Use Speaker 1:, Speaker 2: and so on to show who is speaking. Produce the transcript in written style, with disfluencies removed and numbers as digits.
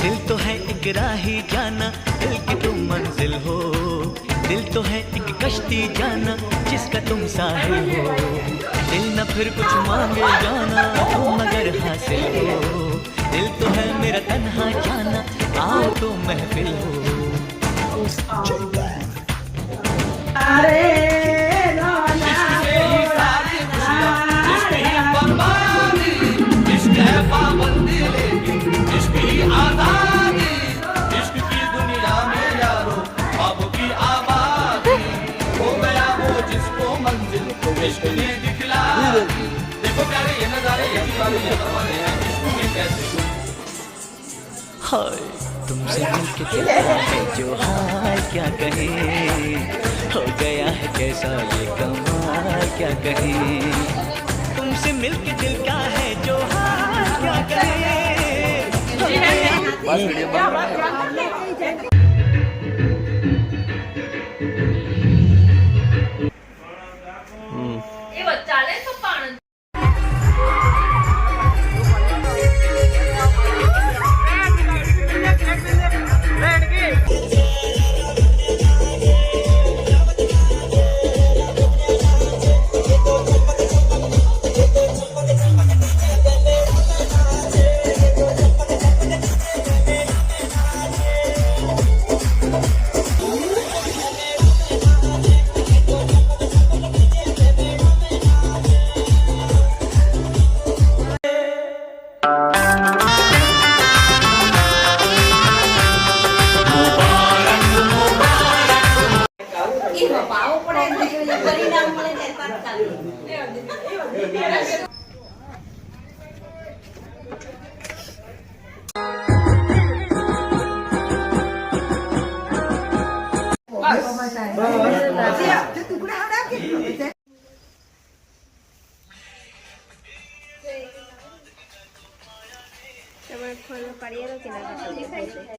Speaker 1: दिल तो है एक राही जाना, दिल की तुम मंजिल हो। दिल तो है एक कश्ती जाना, जिसका तुम साहिल हो। दिल न फिर कुछ मांगे जाना, तुम मगर हासिल हो। दिल तो है मेरा तन्हा जाना, आओ तो महफिल हो।
Speaker 2: अरे
Speaker 1: हाय तुमसे मिलके दिल है जो हाल क्या कहे, हो गया है कैसा ये कमाल क्या कहे। तुमसे मिलके दिल का है जो हाल क्या कहे, हो गया
Speaker 3: ચાલે તો પણ
Speaker 4: તમારે ફોન પાડી કે ના